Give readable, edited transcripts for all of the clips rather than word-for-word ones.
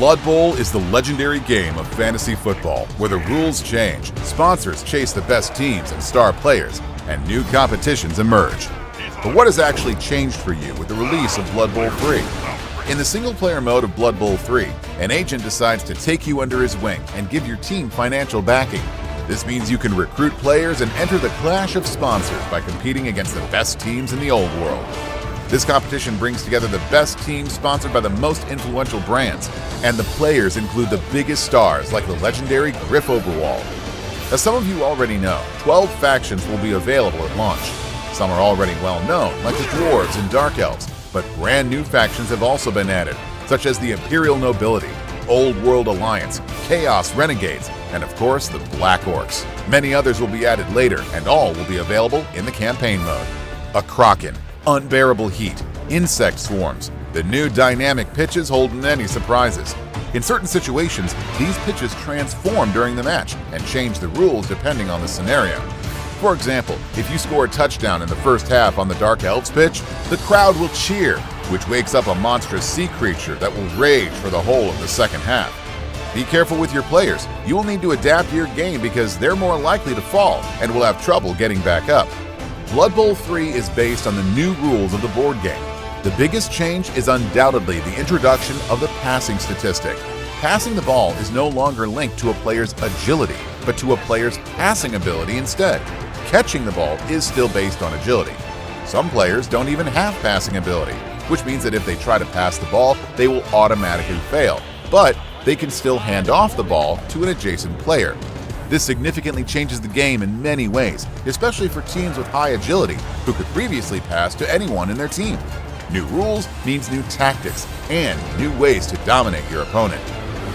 Blood Bowl is the legendary game of fantasy football where the rules change, sponsors chase the best teams and star players, and new competitions emerge. But what has actually changed for you with the release of Blood Bowl 3? In the single-player mode of Blood Bowl 3, an agent decides to take you under his wing and give your team financial backing. This means you can recruit players and enter the clash of sponsors by competing against the best teams in the old world. This competition brings together the best teams sponsored by the most influential brands, and the players include the biggest stars like the legendary Griff Overwall. As some of you already know, 12 factions will be available at launch. Some are already well known, like the Dwarves and Dark Elves, but brand new factions have also been added, such as the Imperial Nobility, Old World Alliance, Chaos Renegades, and of course the Black Orcs. Many others will be added later, and all will be available in the campaign mode. A Kraken, unbearable heat, insect swarms. The new dynamic pitches hold many surprises. In certain situations, these pitches transform during the match and change the rules depending on the scenario. For example, if you score a touchdown in the first half on the Dark Elves pitch, the crowd will cheer, which wakes up a monstrous sea creature that will rage for the whole of the second half. Be careful with your players. You will need to adapt your game because they're more likely to fall and will have trouble getting back up. Blood Bowl 3 is based on the new rules of the board game. The biggest change is undoubtedly the introduction of the passing statistic. Passing the ball is no longer linked to a player's agility, but to a player's passing ability instead. Catching the ball is still based on agility. Some players don't even have passing ability, which means that if they try to pass the ball, they will automatically fail, but they can still hand off the ball to an adjacent player. This significantly changes the game in many ways, especially for teams with high agility who could previously pass to anyone in their team. New rules means new tactics and new ways to dominate your opponent.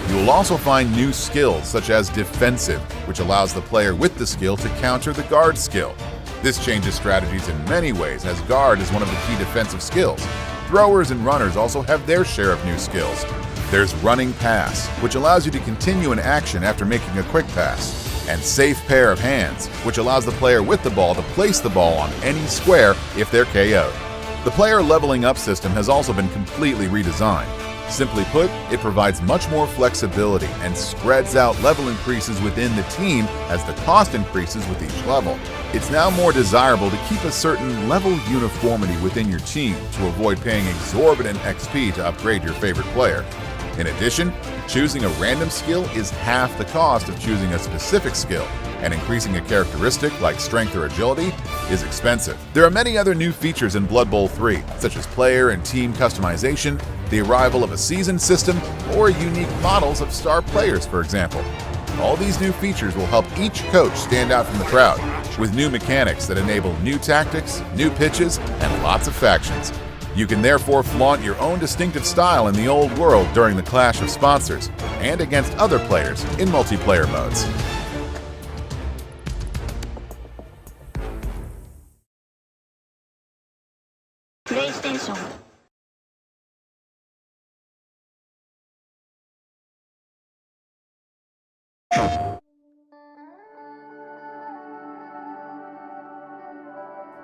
You will also find new skills such as Defensive, which allows the player with the skill to counter the Guard skill. This changes strategies in many ways as Guard is one of the key defensive skills. Throwers and runners also have their share of new skills. There's Running Pass, which allows you to continue an action after making a quick pass. And Safe Pair of Hands, which allows the player with the ball to place the ball on any square if they're KO'd. The player leveling up system has also been completely redesigned. Simply put, it provides much more flexibility and spreads out level increases within the team as the cost increases with each level. It's now more desirable to keep a certain level uniformity within your team to avoid paying exorbitant XP to upgrade your favorite player. In addition, choosing a random skill is half the cost of choosing a specific skill, and increasing a characteristic like strength or agility is expensive. There are many other new features in Blood Bowl 3, such as player and team customization, the arrival of a season system, or unique models of star players, for example. All these new features will help each coach stand out from the crowd, with new mechanics that enable new tactics, new pitches, and lots of factions. You can therefore flaunt your own distinctive style in the old world during the clash of sponsors, and against other players in multiplayer modes. PlayStation.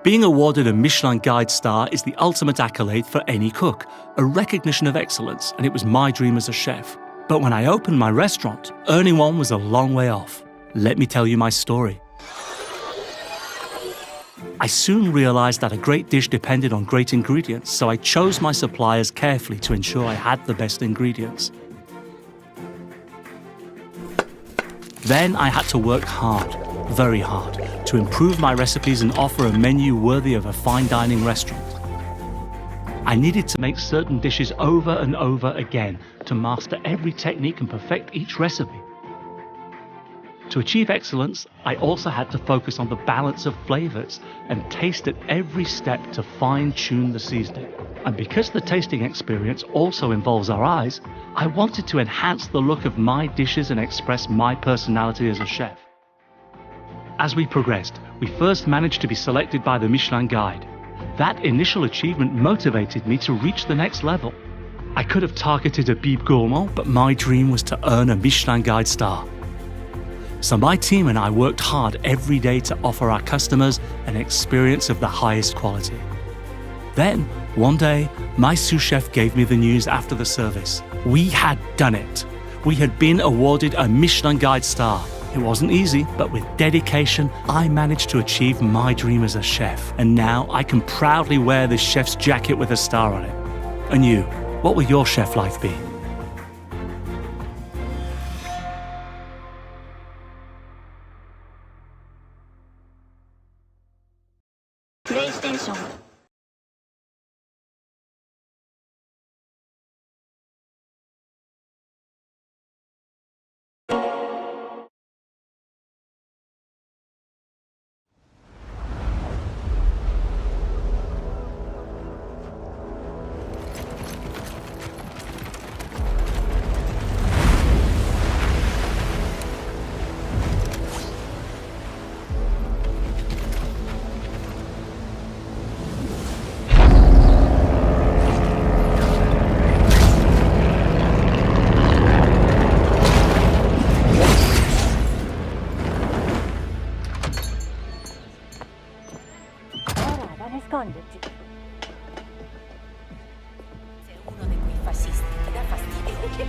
Being awarded a Michelin Guide star is the ultimate accolade for any cook, a recognition of excellence, and it was my dream as a chef. But when I opened my restaurant, earning one was a long way off. Let me tell you my story. I soon realized that a great dish depended on great ingredients, so I chose my suppliers carefully to ensure I had the best ingredients. Then I had to work hard, very hard, to improve my recipes and offer a menu worthy of a fine dining restaurant. I needed to make certain dishes over and over again to master every technique and perfect each recipe. To achieve excellence, I also had to focus on the balance of flavors and taste at every step to fine-tune the seasoning. And because the tasting experience also involves our eyes, I wanted to enhance the look of my dishes and express my personality as a chef. As we progressed, we first managed to be selected by the Michelin Guide. That initial achievement motivated me to reach the next level. I could have targeted a Bib Gourmand, but my dream was to earn a Michelin Guide star. So my team and I worked hard every day to offer our customers an experience of the highest quality. Then, one day, my sous chef gave me the news after the service. We had done it. We had been awarded a Michelin Guide star. It wasn't easy, but with dedication, I managed to achieve my dream as a chef. And now I can proudly wear this chef's jacket with a star on it. And you, what will your chef life be? PlayStation. Nasconderti. Sei uno di quei fascisti che dà fastidio.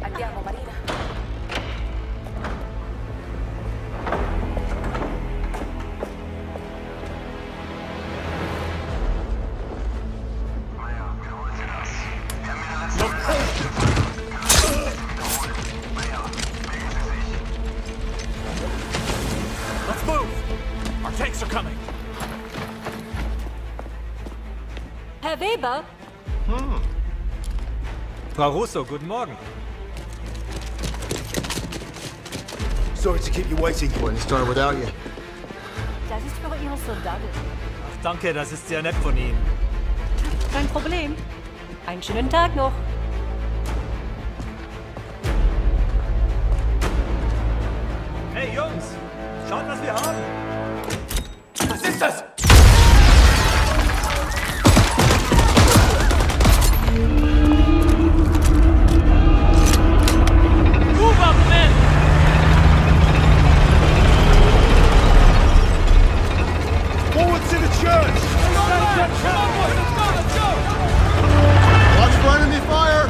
Andiamo, Marina. Let's move! Our tanks are coming! Herr Weber? Frau Russo, guten Morgen. Sorry to keep you waiting. Wouldn't start without you. Das ist für Ihre Soldaten. Ach, danke, das ist sehr nett von Ihnen. Kein Problem. Einen schönen Tag noch. Hey Jungs, schaut, was wir haben! Was ist das? Move up, men! Forward to the church! Come on, boys, let's go! Watch for enemy fire!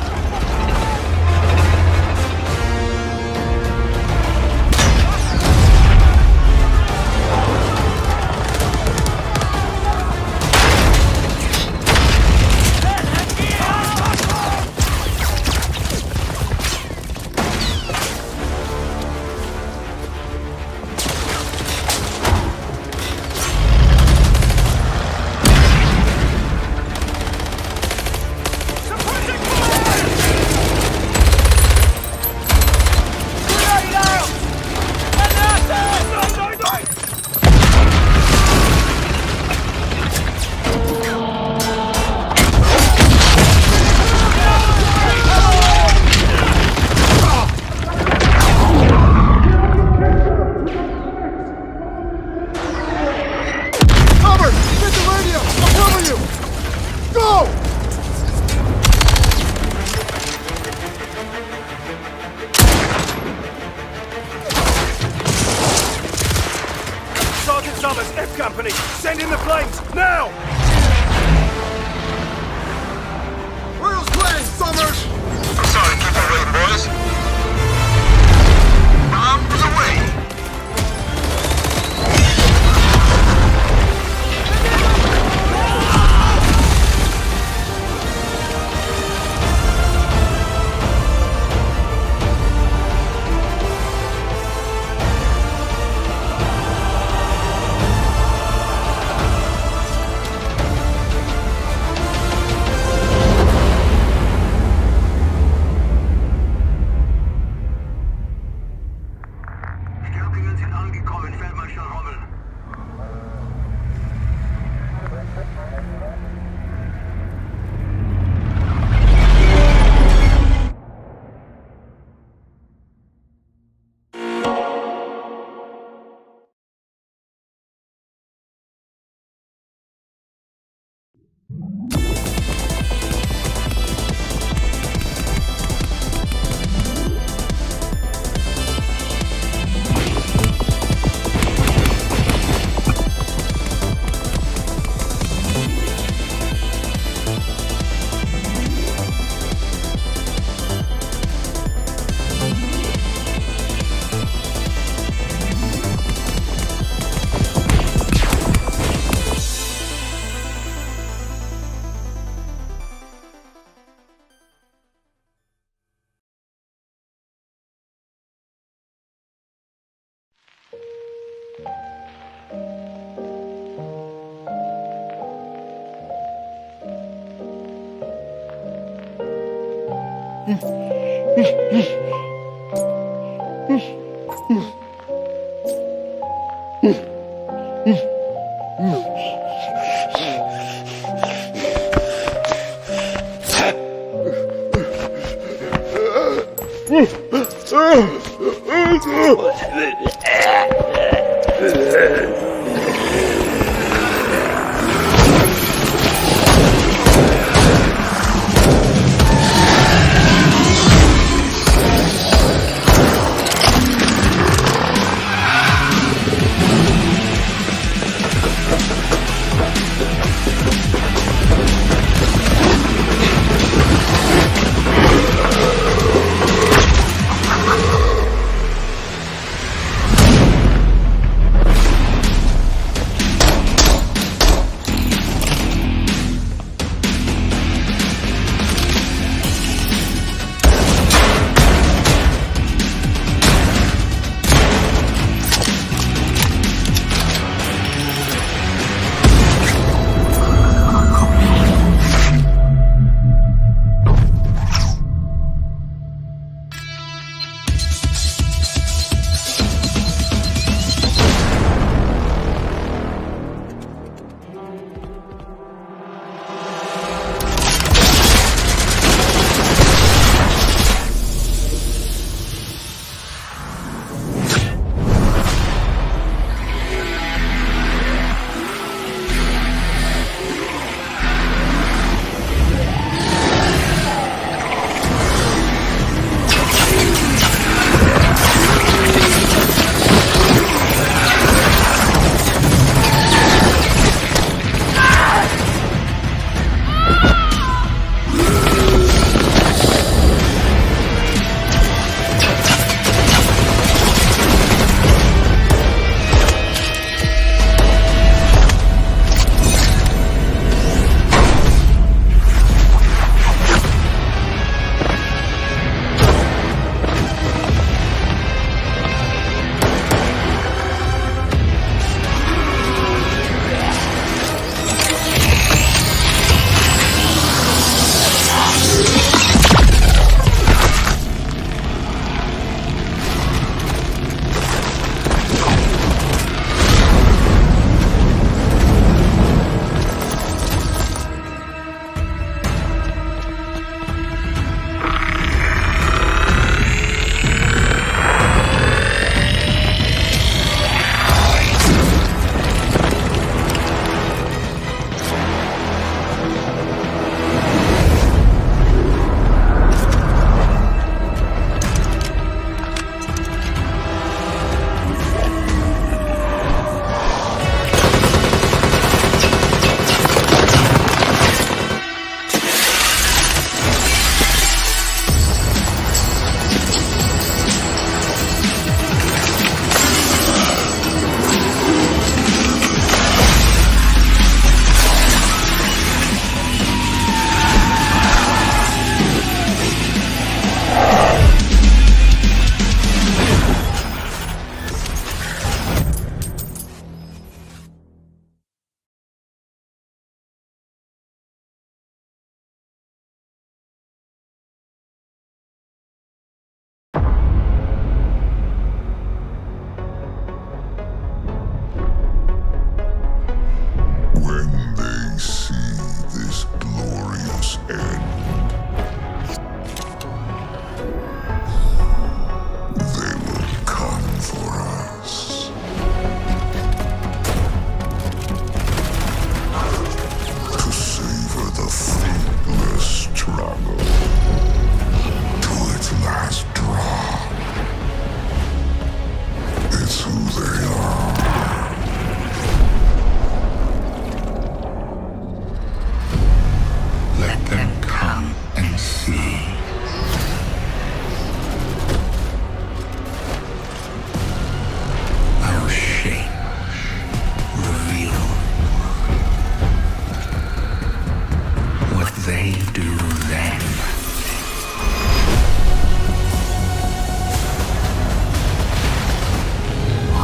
they do then.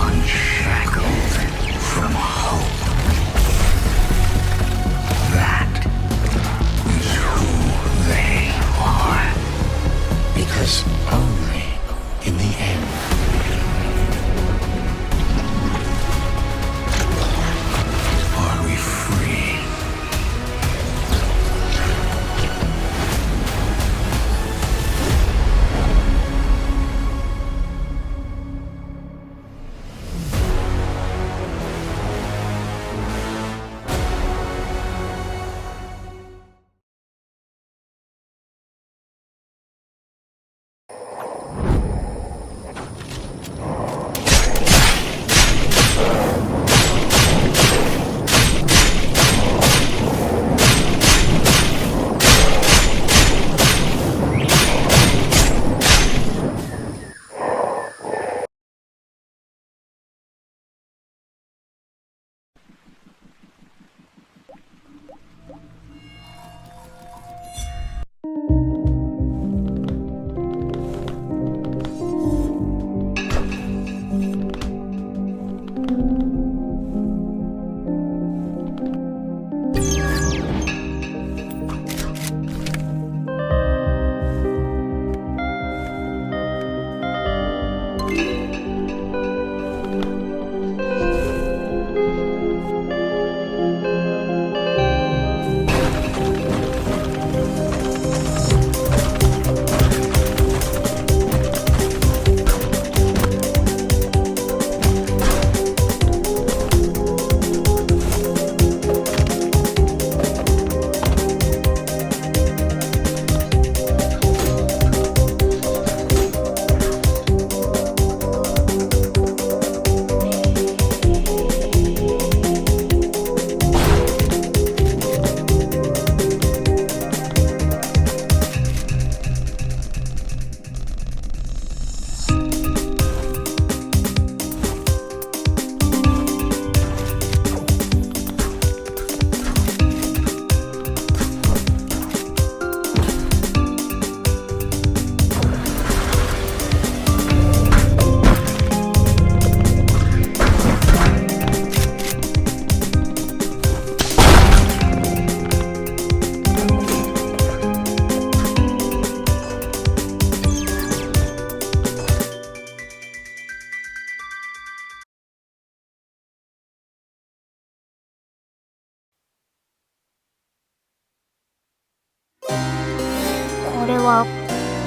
Unshackled from hope. That is who they are. Because only in the end are we free.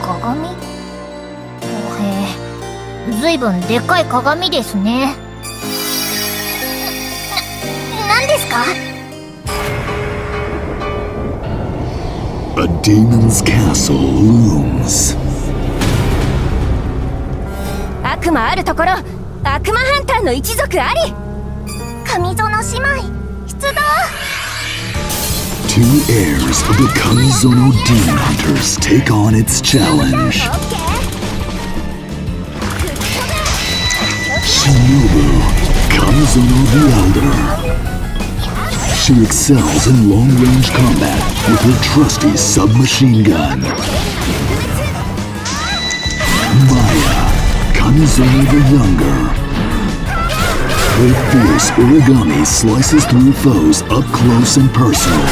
鏡？ずいぶんでっかい鏡ですね。何ですか？ A demon's castle looms. 悪魔あるところ、悪魔ハンターの一族あり。上園姉妹出動。Two heirs of the Kamizono Demon Hunters take on its challenge. Shinobu Kamizono the Elder. She excels in long-range combat with her trusty submachine gun. Maya Kamizono the Younger. Her fierce origami slices through foes up close and personal.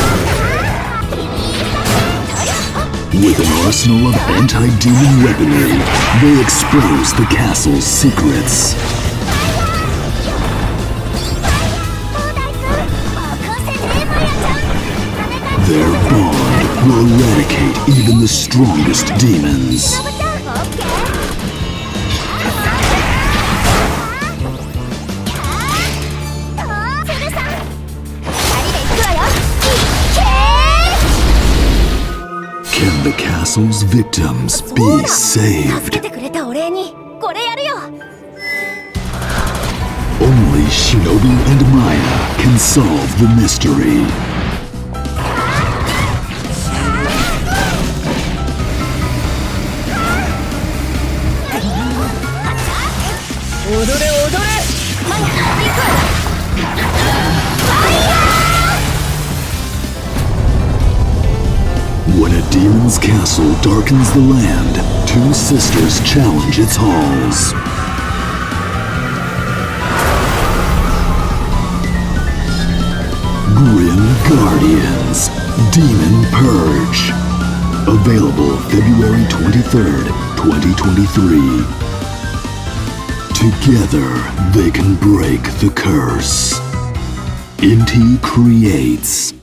With an arsenal of anti-demon weaponry, they expose the castle's secrets. Their bond will eradicate even the strongest demons. Can the castle's victims be saved? Only Shinobu and Maya can solve the mystery. demon's castle darkens the land, two sisters challenge its halls. Grim Guardians, Demon Purge. Available February 23rd, 2023. Together, they can break the curse. Inti creates.